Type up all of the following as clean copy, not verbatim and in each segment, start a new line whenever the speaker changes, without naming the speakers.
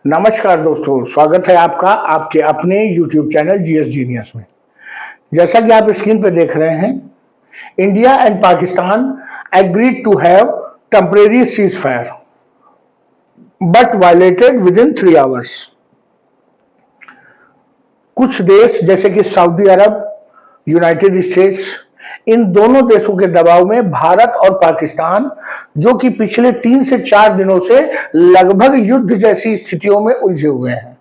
नमस्कार दोस्तों, स्वागत है आपका आपके अपने YouTube चैनल जीएस जीनियस में। जैसा कि आप स्क्रीन पर देख रहे हैं, India and Pakistan agreed to have temporary ceasefire but violated within 3 hours. कुछ देश जैसे कि सऊदी अरब, यूनाइटेड स्टेट्स, इन दोनों देशों के दबाव में भारत और पाकिस्तान, जो कि पिछले 3 से 4 दिनों से लगभग युद्ध जैसी स्थितियों में उलझे हुए हैं।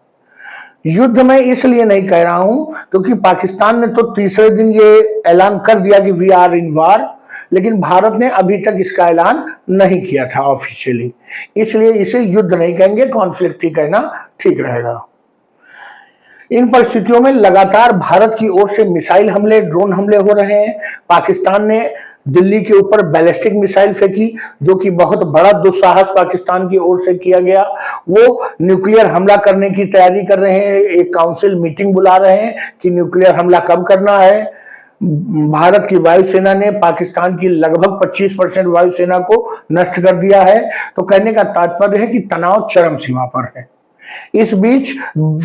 युद्ध में इसलिए नहीं कह रहा हूं क्योंकि पाकिस्तान ने तो तीसरे दिन ये ऐलान कर दिया कि वी आर इन वार, लेकिन भारत ने अभी तक इसका ऐलान नहीं किया था ऑफिशियली। इसलिए इसे युद्ध नहीं कहेंगे, कॉन्फ्लिक्ट ही कहना ठीक रहेगा। इन परिस्थितियों में लगातार भारत की ओर से मिसाइल हमले, ड्रोन हमले हो रहे हैं। पाकिस्तान ने दिल्ली के ऊपर बैलिस्टिक मिसाइल फेंकी, जो कि बहुत बड़ा दुस्साहस पाकिस्तान की ओर से किया गया। वो न्यूक्लियर हमला करने की तैयारी कर रहे हैं, एक काउंसिल मीटिंग बुला रहे हैं कि न्यूक्लियर हमला कब करना है। भारत की वायुसेना ने पाकिस्तान की लगभग 25% वायुसेना को नष्ट कर दिया है। तो कहने का तात्पर्य है कि तनाव चरम सीमा पर है। इस बीच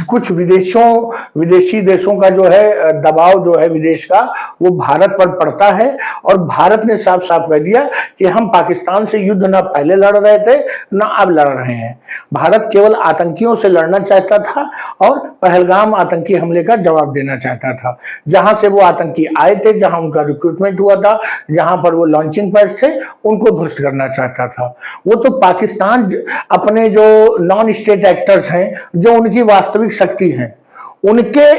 कुछ विदेशी देशों का जो है दबाव जो है विदेश का, वो भारत पर पड़ता है और भारत ने साफ साफ कह दिया कि हम पाकिस्तान से युद्ध न पहले लड़ रहे थे न अब लड़ रहे हैं। भारत केवल आतंकियों से लड़ना चाहता था और पहलगाम आतंकी हमले का जवाब देना चाहता था। जहां से वो आतंकी आए थे, जहां उनका रिक्रूटमेंट हुआ था, जहां पर वो लॉन्चिंग पैड थे, उनको ध्वस्त करना चाहता था। वो तो पाकिस्तान अपने जो नॉन स्टेट एक्टर्स हैं, जो उनकी वास्तविक शक्ति हैं, उनके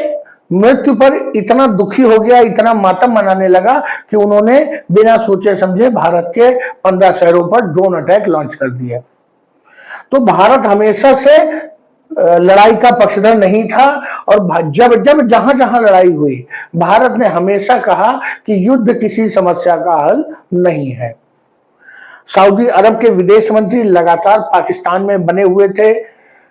मृत्यु पर इतना दुखी हो गया, इतना मातम मनाने लगा कि उन्होंने बिना सोचे समझे भारत के 15 शहरों पर ड्रोन अटैक लॉन्च कर दिया। तो भारत हमेशा से लड़ाई का पक्षधर नहीं था और जब जब जहां जहां लड़ाई हुई, भारत ने हमेशा कहा कि युद्ध किसी समस्या का हल नहीं है। सऊदी अरब के विदेश मंत्री लगातार पाकिस्तान में बने हुए थे।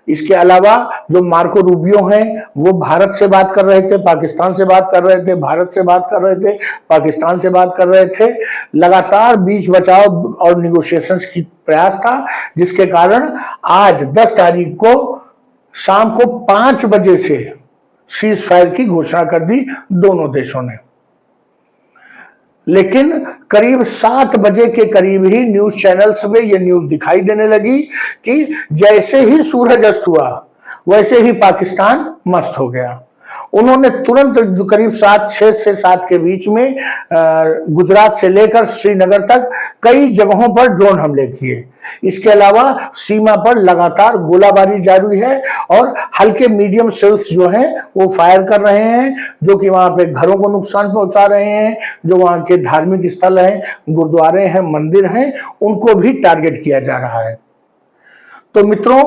इसके अलावा जो मार्को रूबियो हैं, वो भारत से बात कर रहे थे, पाकिस्तान से बात कर रहे थे, भारत से बात कर रहे थे, पाकिस्तान से बात कर रहे थे। लगातार बीच बचाव और निगोशिएशंस की प्रयास था, जिसके कारण आज 10 तारीख को शाम को 5 बजे से सीज फायर की घोषणा कर दी दोनों देशों ने। लेकिन करीब 7 बजे के करीब ही न्यूज चैनल्स में ये न्यूज दिखाई देने लगी कि जैसे ही सूरज अस्त हुआ वैसे ही पाकिस्तान मस्त हो गया। उन्होंने तुरंत जो करीब 6 से 7 के बीच में गुजरात से लेकर श्रीनगर तक कई जगहों पर ड्रोन हमले किए। इसके अलावा सीमा पर लगातार गोलाबारी जारी है और हल्के मीडियम सेल्स जो हैं वो फायर कर रहे हैं, जो कि वहां पे घरों को नुकसान पहुंचा रहे हैं। जो वहां के धार्मिक स्थल हैं, गुरुद्वारे हैं, मंदिर हैं, उनको भी टारगेट किया जा रहा है। तो मित्रों,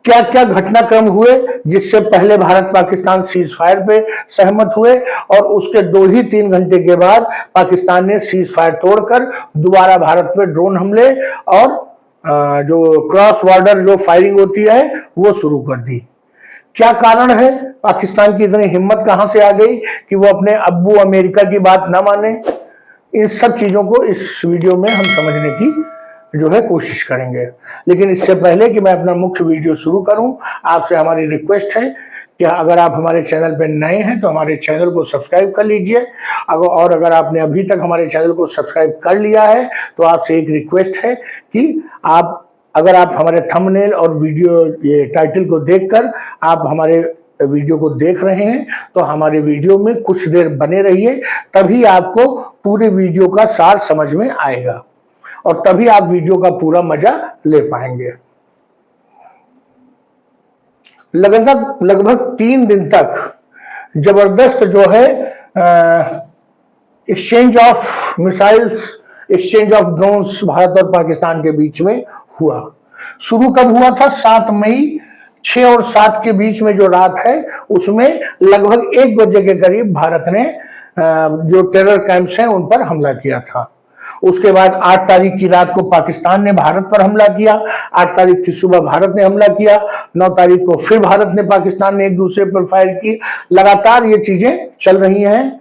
क्या क्या घटनाक्रम हुए जिससे पहले भारत पाकिस्तान सीज फायर पे सहमत हुए और उसके 2 ही 3 घंटे के बाद पाकिस्तान ने सीज फायर तोड़कर दोबारा भारत पे ड्रोन हमले और जो क्रॉस बॉर्डर जो फायरिंग होती है वो शुरू कर दी। क्या कारण है? पाकिस्तान की इतनी हिम्मत कहां से आ गई कि वो अपने अब्बू अमेरिका की बात ना माने? इन सब चीजों को इस वीडियो में हम समझने की जो है कोशिश करेंगे। लेकिन इससे पहले कि मैं अपना मुख्य वीडियो शुरू करूं, आपसे हमारी रिक्वेस्ट है कि अगर आप हमारे चैनल पर नए हैं तो हमारे चैनल को सब्सक्राइब कर लीजिए। अगर आपने अभी तक हमारे चैनल को सब्सक्राइब कर लिया है तो आपसे एक रिक्वेस्ट है कि अगर आप हमारे थंबनेल और वीडियो ये टाइटल को देखकर आप हमारे वीडियो को देख रहे हैं तो हमारे वीडियो में कुछ देर बने रहिए, तभी आपको पूरे वीडियो का सार समझ में आएगा और तभी आप वीडियो का पूरा मजा ले पाएंगे। लगभग 3 दिन तक जबरदस्त जो है exchange of missiles, exchange of drones Bharat और पाकिस्तान के बीच में हुआ। शुरू कब हुआ था? 7 मई 6 और 7 के बीच में जो रात है उसमें लगभग 1 बजे के करीब भारत ने जो टेरर कैंप्स हैं उन पर हमला किया था। उसके बाद 8 तारीख की रात को पाकिस्तान ने भारत पर हमला किया, 8 तारीख की सुबह भारत ने हमला किया, 9 तारीख को फिर भारत ने पाकिस्तान ने एक दूसरे पर फायर की। लगातार ये चीजें चल रही हैं।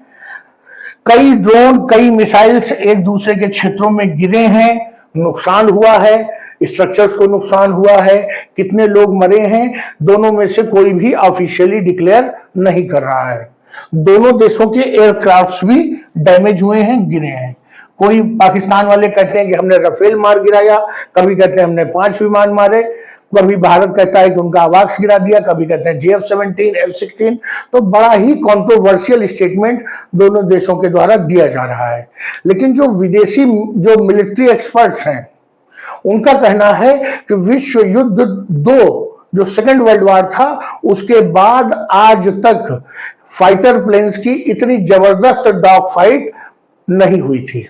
कई ड्रोन, कई मिसाइल्स एक दूसरे के क्षेत्रों में गिरे हैं, नुकसान हुआ है। स्ट्रक्चर्स को नुकसान हुआ है, कितने लोग मरे हैं, दोनों में से कोई भी ऑफिशियली डिक्लेयर नहीं कर रहा है। दोनों देशों के एयरक्राफ्ट्स भी डैमेज हुए हैं, गिरे हैं। कोई पाकिस्तान वाले कहते हैं कि हमने राफेल मार गिराया, कभी कहते हैं हमने 5 विमान मारे, कभी भारत कहता है कि उनका आवाक्स गिरा दिया, कभी कहते हैं JF-17, F-16। तो बड़ा ही कंट्रोवर्शियल स्टेटमेंट दोनों देशों के द्वारा दिया जा रहा है। लेकिन जो विदेशी जो मिलिट्री एक्सपर्ट्स हैं, उनका कहना है कि विश्व युद्ध 2 जो सेकेंड वर्ल्ड वॉर था, उसके बाद आज तक फाइटर प्लेन्स की इतनी जबरदस्त डॉग फाइट नहीं हुई थी।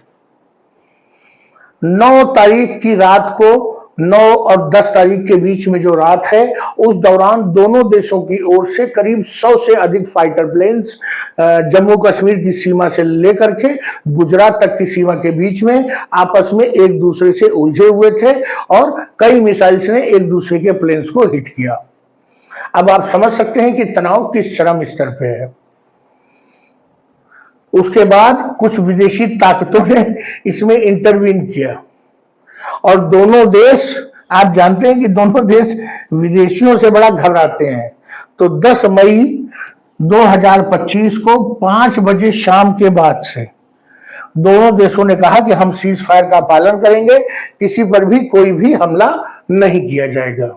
9 तारीख की रात को, 9 और 10 तारीख के बीच में जो रात है, उस दौरान दोनों देशों की ओर से करीब 100 से अधिक फाइटर प्लेन्स जम्मू कश्मीर की सीमा से लेकर के गुजरात तक की सीमा के बीच में आपस में एक दूसरे से उलझे हुए थे और कई मिसाइल्स ने एक दूसरे के प्लेन्स को हिट किया। अब आप समझ सकते हैं कि तनाव किस चरम स्तर पे है। उसके बाद कुछ विदेशी ताकतों ने इसमें इंटरवीन किया और दोनों देश, आप जानते हैं कि दोनों देश विदेशियों से बड़ा घबराते हैं। तो 10 मई 2025 को 5 बजे शाम के बाद से दोनों देशों ने कहा कि हम सीज फायर का पालन करेंगे, किसी पर भी कोई भी हमला नहीं किया जाएगा।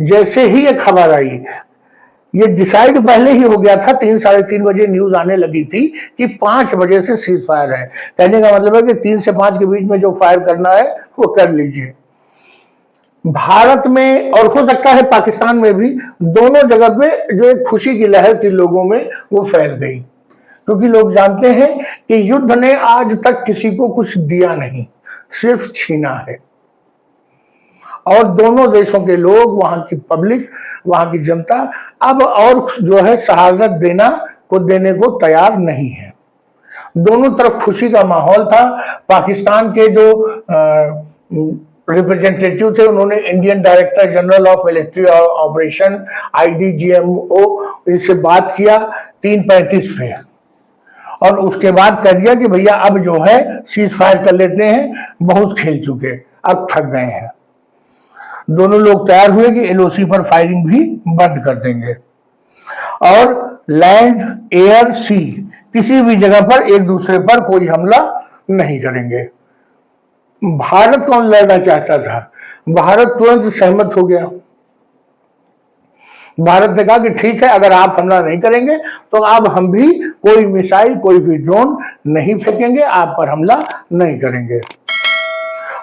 जैसे ही ये खबर आई, ये डिसाइड पहले ही हो गया था, 3 साढ़े 3 बजे न्यूज आने लगी थी कि 5 बजे से सीज फायर है। कहने का मतलब है कि 3 से 5 के बीच में जो फायर करना है वो कर लीजिए। भारत में और हो सकता है पाकिस्तान में भी, दोनों जगह पे जो एक खुशी की लहर थी लोगों में, वो फैल गई, क्योंकि लोग जानते हैं कि युद्ध ने आज तक किसी को कुछ दिया नहीं, सिर्फ छीना है। और दोनों देशों के लोग, वहां की पब्लिक, वहां की जनता अब और जो है शहादत देने को तैयार नहीं है। दोनों तरफ खुशी का माहौल था। पाकिस्तान के जो रिप्रेजेंटेटिव थे, उन्होंने Indian director general of military operation IDGMO इनसे बात किया 3:35 पे, और उसके बाद कह दिया कि भैया अब जो है सीज फायर कर लेते हैं, बहुत खेल चुके, अब थक गए हैं। दोनों लोग तैयार हुए कि LOC पर फायरिंग भी बंद कर देंगे और लैंड, एयर, सी किसी भी जगह पर एक दूसरे पर कोई हमला नहीं करेंगे। भारत कौन लड़ना चाहता था? भारत तुरंत सहमत हो गया। भारत ने कहा कि ठीक है, अगर आप हमला नहीं करेंगे तो अब हम भी कोई मिसाइल, कोई भी ड्रोन नहीं फेंकेंगे, आप पर हमला नहीं करेंगे।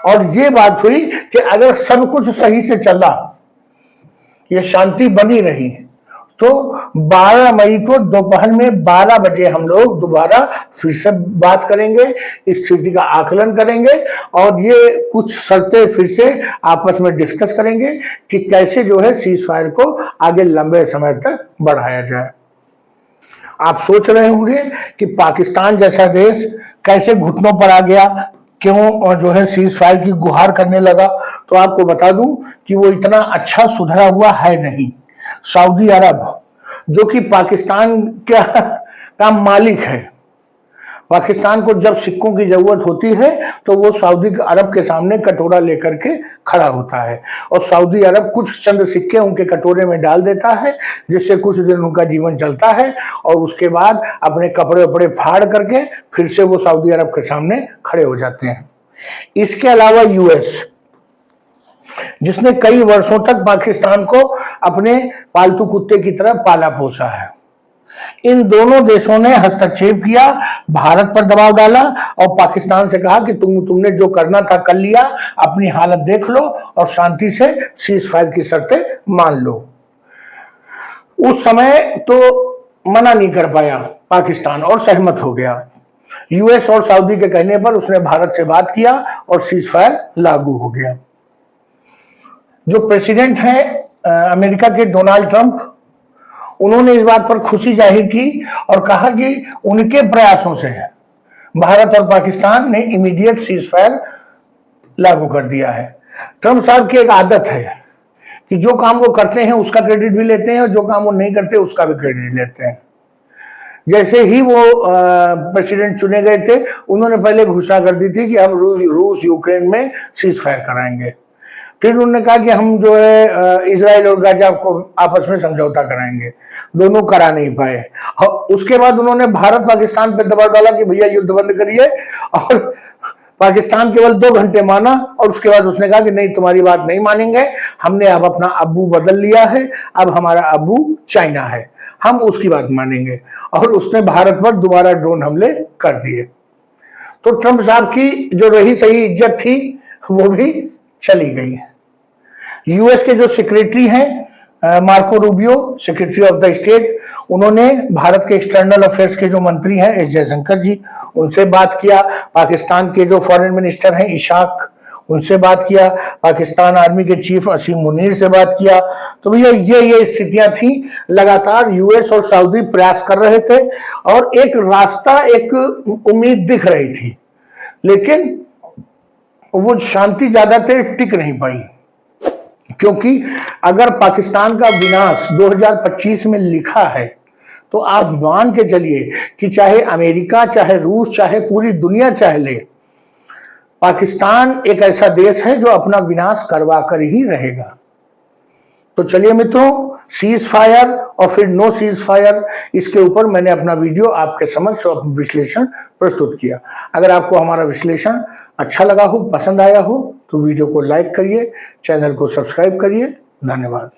और ये बात हुई कि अगर सब कुछ सही से चला, ये शांति बनी रही, तो 12 मई को दोपहर में 12 बजे हम लोग दोबारा फिर से बात करेंगे, स्थिति का आकलन करेंगे और ये कुछ शर्तें फिर से आपस में डिस्कस करेंगे कि कैसे जो है सीज फायर को आगे लंबे समय तक बढ़ाया जाए। आप सोच रहे होंगे कि पाकिस्तान जैसा देश कैसे घुटनों पर आ गया, क्यों और जो है सीज फायर की गुहार करने लगा। तो आपको बता दूं कि वो इतना अच्छा सुधरा हुआ है नहीं। सऊदी अरब, जो कि पाकिस्तान का मालिक है, पाकिस्तान को जब सिक्कों की जरूरत होती है तो वो सऊदी अरब के सामने कटोरा लेकर के खड़ा होता है और सऊदी अरब कुछ चंद सिक्के उनके कटोरे में डाल देता है, जिससे कुछ दिन उनका जीवन चलता है और उसके बाद अपने कपड़े वपड़े फाड़ करके फिर से वो सऊदी अरब के सामने खड़े हो जाते हैं। इसके अलावा US, जिसने कई वर्षों तक पाकिस्तान को अपने पालतू कुत्ते की तरह पाला पोसा है, इन दोनों देशों ने हस्तक्षेप किया, भारत पर दबाव डाला और पाकिस्तान से कहा कि तुमने जो करना था कर लिया, अपनी हालत देख लो और शांति से सीज फायर की शर्तें मान लो। उस समय तो मना नहीं कर पाया पाकिस्तान और सहमत हो गया। US और सऊदी के कहने पर उसने भारत से बात किया और सीज फायर लागू हो गया। जो प्रेसिडेंट हैं अमेरिका के डोनाल्ड ट्रंप, उन्होंने इस बात पर खुशी जाहिर की और कहा कि उनके प्रयासों से भारत और पाकिस्तान ने इमीडिएट सीज फायर लागू कर दिया है। ट्रंप साहब की एक आदत है कि जो काम वो करते हैं उसका क्रेडिट भी लेते हैं और जो काम वो नहीं करते उसका भी क्रेडिट लेते हैं। जैसे ही वो प्रेसिडेंट चुने गए थे, उन्होंने पहले घोषणा कर दी थी कि हम रूस यूक्रेन में सीज फायर कराएंगे। फिर उन्होंने कहा कि हम जो है इजराइल और गाजा को आपस में समझौता कराएंगे, दोनों करा नहीं पाए। उसके बाद उन्होंने भारत पाकिस्तान पर दबाव डाला कि भैया युद्ध बंद करिए, और पाकिस्तान केवल 2 घंटे माना, और उसके बाद उसने कहा कि नहीं, तुम्हारी बात नहीं मानेंगे, हमने अब अपना अब्बू बदल लिया है, अब हमारा अब्बू चाइना है, हम उसकी बात मानेंगे। और उसने भारत पर दोबारा ड्रोन हमले कर दिए। तो ट्रंप साहब की जो रही सही इज्जत थी वो भी चली गई। यूएस के जो सेक्रेटरी हैं Marco Rubio, secretary of the state, उन्होंने भारत के एक्सटर्नल अफेयर्स के जो मंत्री हैं एस जयशंकर जी, उनसे बात किया। पाकिस्तान के जो फॉरेन मिनिस्टर हैं इशाक, उनसे बात किया। पाकिस्तान आर्मी के चीफ असीम मुनीर से बात किया। तो भैया ये स्थितियां थी। लगातार यूएस और सऊदी प्रयास कर रहे थे और एक रास्ता, एक उम्मीद दिख रही थी, लेकिन वो शांति ज्यादा देर टिक नहीं पाई। क्योंकि अगर पाकिस्तान का विनाश 2025 में लिखा है, तो आप मान के चलिए कि चाहे अमेरिका, चाहे रूस, चाहे पूरी दुनिया चाहे ले, पाकिस्तान एक ऐसा देश है जो अपना विनाश करवा कर ही रहेगा। तो चलिए मित्रों, सीज फायर और फिर नो सीज फायर, इसके ऊपर मैंने अपना वीडियो आपके समक्ष विश्लेषण प्रस्तुत किया। अगर आपको हमारा विश्लेषण अच्छा लगा हो, पसंद आया हो, तो वीडियो को लाइक करिए, चैनल को सब्सक्राइब करिए। धन्यवाद।